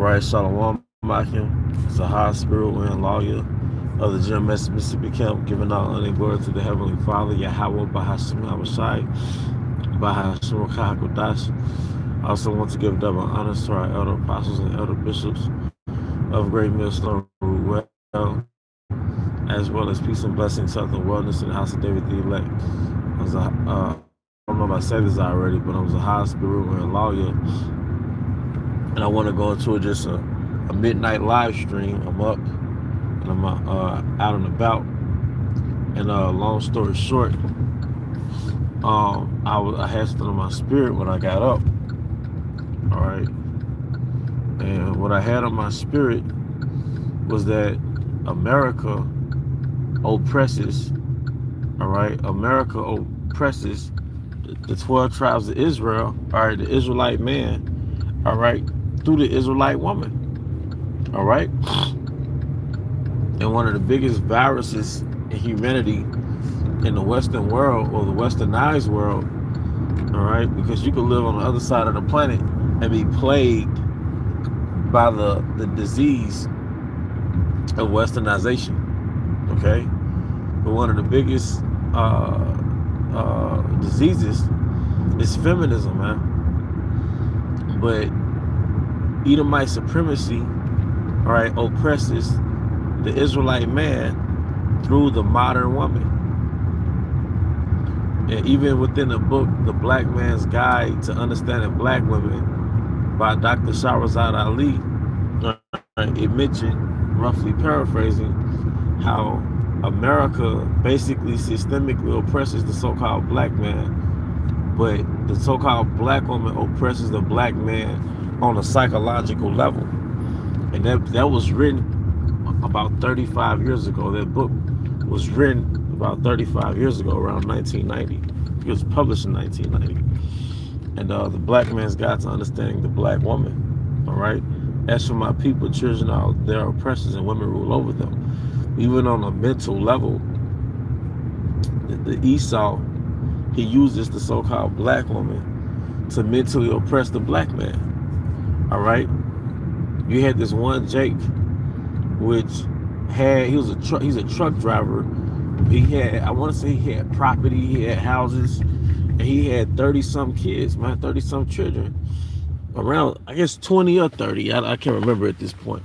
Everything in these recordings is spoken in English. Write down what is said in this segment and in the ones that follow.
Right, Shalom Makim, Zahar Spirit Wind Lawyer of the GMS Mississippi Camp, giving all honor and glory to the Heavenly Father, Yahweh Bahashim Havashai, Bahashim Kahakodash. I also want to give double honors to our elder apostles and elder bishops of Great Millstone Well, as well as peace and blessings, health and wellness in the house of David the elect. I don't know if I said this already, but I'm Zahar Spirit Wind Lawyer. And I want to go into just a midnight live stream. I'm up and I'm out and about. And long story short, I had something in my spirit when I got up. All right, and what I had on my spirit was that America oppresses. All right, America oppresses the 12 tribes of Israel. All right, the Israelite man. All right, through the Israelite woman. All right, and one of the biggest viruses in humanity in the Western world, or the westernized world, all right, because you can live on the other side of the planet and be plagued by the disease of westernization. Okay, but one of the biggest diseases is feminism, man. But Edomite supremacy, all right, oppresses the Israelite man through the modern woman. And even within the book, The Black Man's Guide to Understanding Black Women by Dr. Shahrazad Ali, it mentioned, roughly paraphrasing, how America basically systemically oppresses the so-called black man, but the so-called black woman oppresses the black man on a psychological level. And that was written about 35 years ago. That book was written about 35 years ago, around 1990. It was published in 1990. And The Black Man's Guide to Understanding the Black Woman. All right? As for my people, children are their oppressors and women rule over them. Even on a mental level, the Esau, he uses the so-called black woman to mentally oppress the black man. All right? You had this one Jake, which he's a truck driver. He had, I want to say he had property, he had houses, and he had 30-some kids, man, 30-some children. Around, I guess 20 or 30, I can't remember at this point.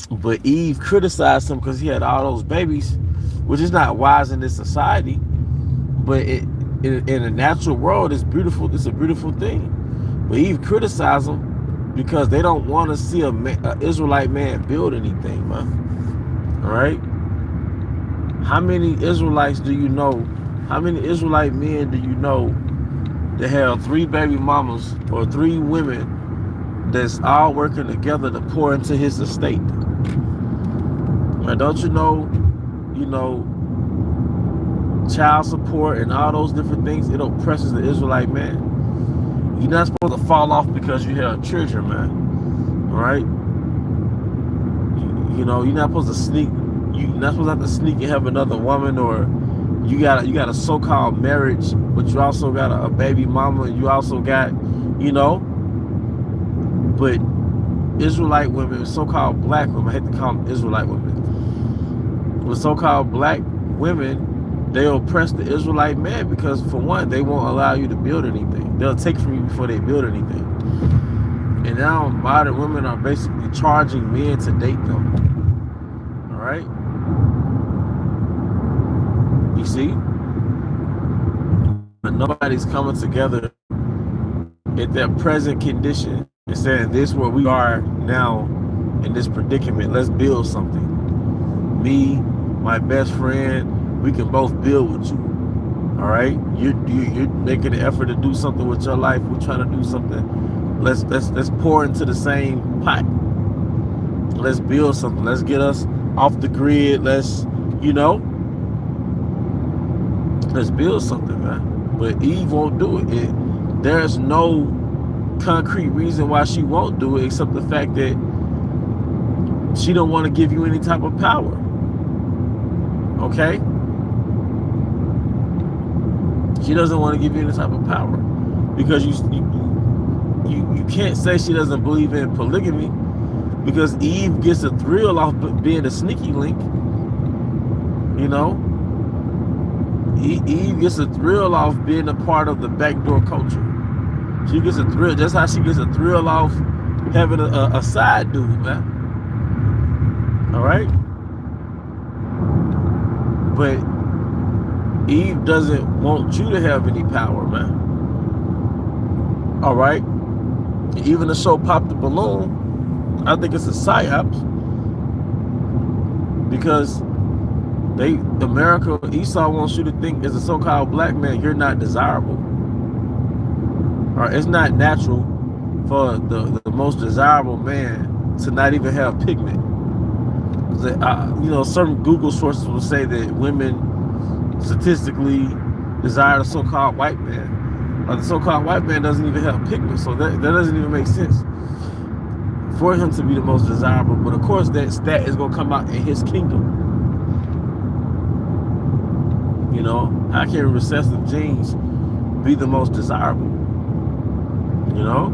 But Eve criticized him because he had all those babies, which is not wise in this society. But in the natural world, it's beautiful. It's a beautiful thing. But Eve criticized him because they don't want to see an Israelite man build anything, man. All right? How many Israelites do you know? How many Israelite men do you know that have 3 baby mamas or 3 women that's all working together to pour into his estate? Man, don't you know, child support and all those different things, it oppresses the Israelite man. You're not supposed to fall off because you have children, man. All right? You're not supposed to sneak. You're not supposed to have to sneak and have another woman, or you got a so-called marriage, but you also got a baby mama, and you also got, but Israelite women, so-called black women, I hate to call them Israelite women, with so-called black women, they oppress the Israelite man because, for one, they won't allow you to build anything. They'll take from you before they build anything. And now modern women are basically charging men to date them. All right? You see? But nobody's coming together at their present condition and saying, this is where we are now in this predicament. Let's build something. Me, my best friend, we can both build with you. All right? You're making an effort to do something with your life. We're trying to do something. Let's pour into the same pot. Let's build something. Let's get us off the grid. Let's build something, man. But Eve won't do it. There's no concrete reason why she won't do it, except the fact that she don't want to give you any type of power. Okay? She doesn't want to give you any type of power because you can't say she doesn't believe in polygamy, because Eve gets a thrill off being a sneaky link. You know, Eve gets a thrill off being a part of the backdoor culture. She gets a thrill. That's how she gets a thrill off having a side dude, man. All right, but Eve doesn't want you to have any power, man. All right, even the show Pop the Balloon, I think it's a psyops, because America, Esau wants you to think as a so-called black man, you're not desirable. Or it's not natural for the most desirable man to not even have pigment. Certain Google sources will say that women statistically desire the so-called white man. The so-called white man doesn't even have pigment, so that doesn't even make sense for him to be the most desirable. But of course, that stat is going to come out in his kingdom. You know, how can recessive genes be the most desirable? You know?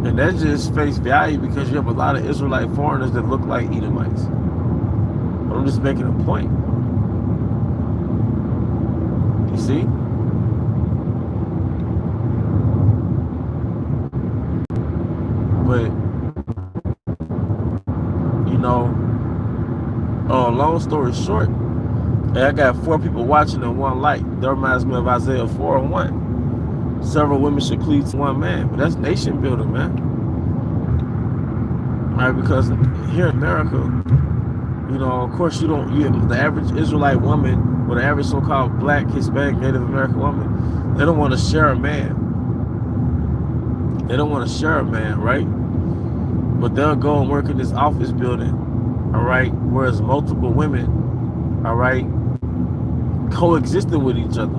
And that's just face value, because you have a lot of Israelite foreigners that look like Edomites. But I'm just making a point. You see? But, you know, long story short, I got 4 people watching and 1 like. That reminds me of Isaiah 4:1. Several women should cleave to one man. But that's nation building, man. All right, because here in America, you know, of course the average Israelite woman, or the average so-called black, Hispanic, Native American woman, they don't want to share a man. They don't want to share a man, right? But they'll go and work in this office building, all right, whereas multiple women, all right, coexisting with each other.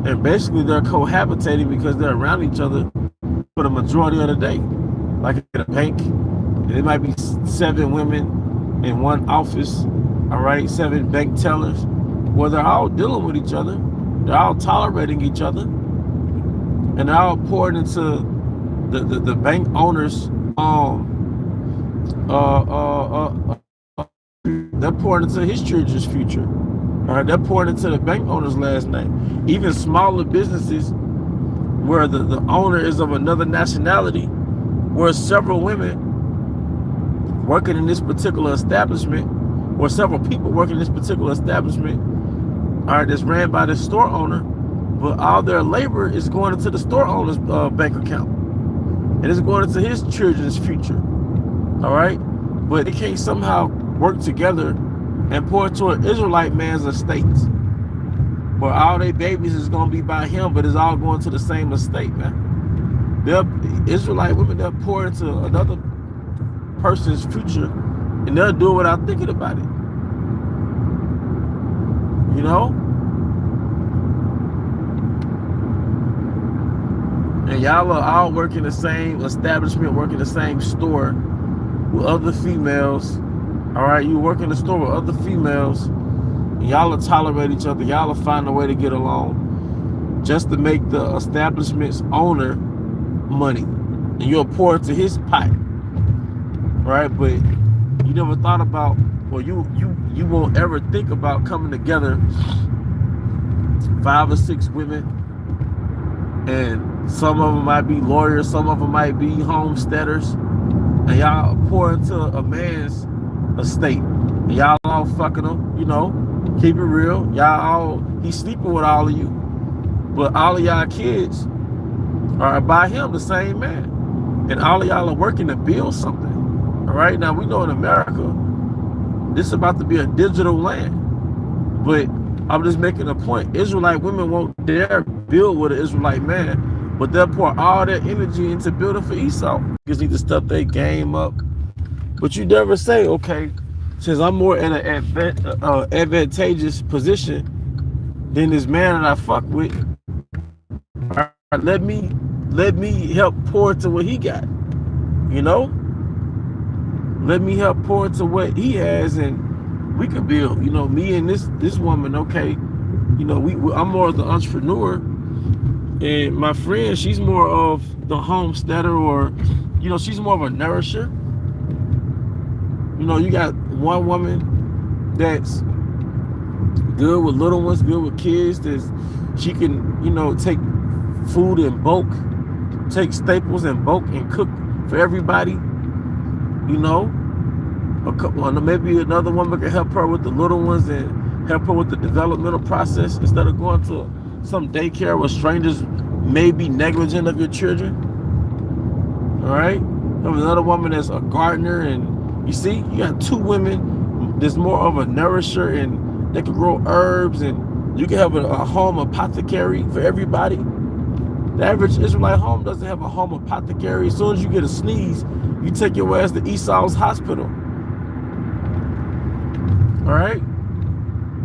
And basically they're cohabitating because they're around each other for the majority of the day. Like at a bank, there might be 7 women in one office, all right, 7 bank tellers, where they're all dealing with each other. They're all tolerating each other. And they're all pouring into the bank owners, they're pouring into his children's future. All right, they're pouring into the bank owner's last name. Even smaller businesses where the owner is of another nationality, where several women working in this particular establishment, or several people working in this particular establishment, all right, that's ran by the store owner, but all their labor is going into the store owner's bank account. And it's going into his children's future. All right, but they can't somehow work together and pour into an Israelite man's estates, where all their babies is going to be by him, but it's all going to the same estate, man. They're Israelite women, they'll pour into another person's future, and they'll do it without thinking about it. You know? And y'all are all working the same establishment, working the same store with other females. All right, you work in the store with other females, and y'all will tolerate each other. Y'all will find a way to get along just to make the establishment's owner money, and you'll pour into his pot, right? But you never thought about, or you won't ever think about coming together, 5 or 6 women, and some of them might be lawyers, some of them might be homesteaders, and y'all pour into a man's estate. And y'all all fucking him, you know, keep it real. He's sleeping with all of you, but all of y'all kids are by him, the same man. And all of y'all are working to build something. All right, now we know in America, this is about to be a digital land. But I'm just making a point. Israelite women won't dare build with an Israelite man, but they'll pour all their energy into building for Esau. Because need to step their game up. But you never say, okay, since I'm more in an advantageous position than this man that I fuck with, all right, let me help pour into what he got. You know? Let me help pour into what he has, and we could build. You know, me and this woman, okay, you know, I'm more of the entrepreneur, and my friend, she's more of the homesteader, or You know, she's more of a nourisher. You know, you got one woman that's good with little ones, good with kids. She can, you know, take food in bulk, take staples in bulk and cook for everybody. You know, maybe another woman can help her with the little ones and help her with the developmental process instead of going to some daycare where strangers may be negligent of your children. All right. There's another woman that's a gardener, and you see, you got two women that's more of a nourisher, and they can grow herbs, and you can have a home apothecary for everybody. The average Israelite home doesn't have a home apothecary. As soon as you get a sneeze, you take your ass to Esau's hospital. All right.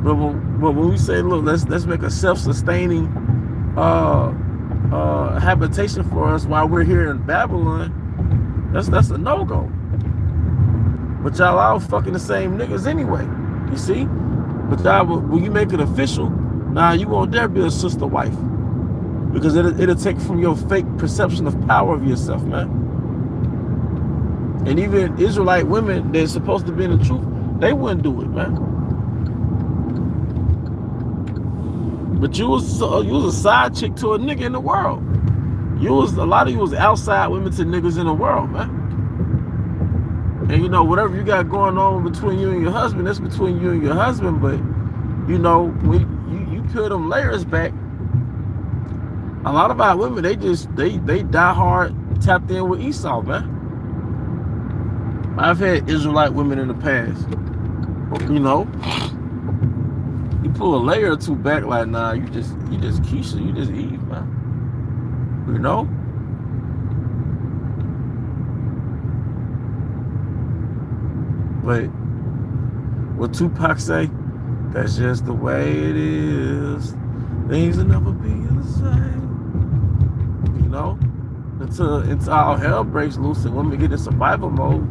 But when we say, look, let's make a self-sustaining habitation for us while we're here in Babylon, that's a no-go. But y'all all fucking the same niggas anyway, you see? But y'all, when you make it official, now you won't dare be a sister wife, because it'll take from your fake perception of power of yourself, man. And even Israelite women that's supposed to be in the truth, they wouldn't do it, man. But you was a side chick to a nigga in the world. A lot of you was outside women to niggas in the world, man. And you know, whatever you got going on between you and your husband, that's between you and your husband. But you know, when you peel them layers back, a lot of our women, they die hard tapped in with Esau, man. I've had Israelite women in the past. You know, you pull a layer or two back, like, nah, you just Keisha, you just Eve, man. You know? But what Tupac say, that's just the way it is. Things will never be the same. You know? Until all hell breaks loose and women get in survival mode.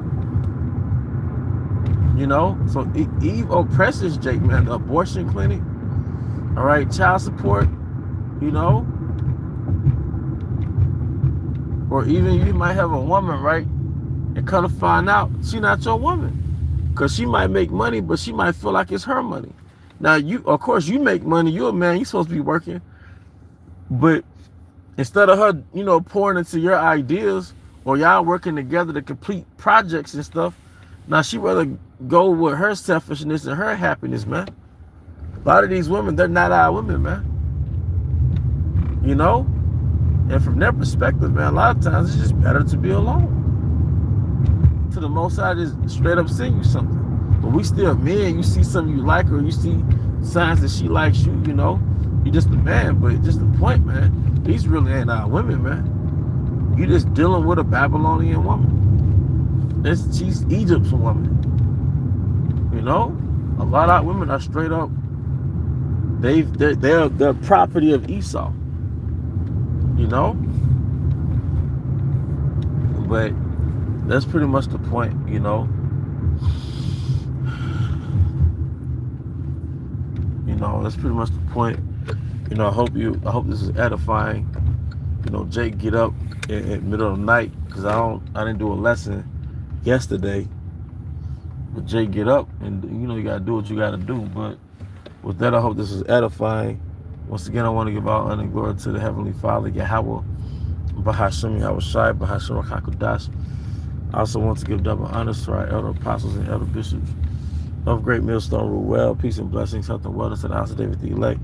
You know? So Eve oppresses Jake, man. The abortion clinic. All right, child support. You know? Or even you might have a woman, right? And come to find out she not your woman. Because she might make money, but she might feel like it's her money. Now, of course, you make money. You're a man. You're supposed to be working. But instead of her, you know, pouring into your ideas, or y'all working together to complete projects and stuff, now she rather go with her selfishness and her happiness, man. A lot of these women, they're not our women, man. You know? And from their perspective, man, a lot of times it's just better to be alone. To the Most High just straight up send you something. But we still men. You see something you like, or you see signs that she likes you, you know, you just a man. But just the point, man, these really ain't our women, man. You just dealing with a Babylonian woman. She's Egypt's woman. You know, a lot of our women are straight up. They're property of Esau. You know, but that's pretty much the point, you know. You know, that's pretty much the point. You know, I hope this is edifying. You know, Jake get up at middle of the night, because I didn't do a lesson yesterday. But Jake get up, and you know, you gotta do what you gotta do. But with that, I hope this is edifying. Once again, I want to give all honor and glory to the Heavenly Father, Yahweh, Bahashim Yahushai, Bahashim Hakudash. I also want to give double honors to our elder apostles and elder bishops of Great Millstone Rule Well. Peace and blessings, health and wellness to the house of David the elect.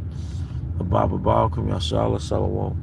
Abba Baal, Kum Yashala, Shalom.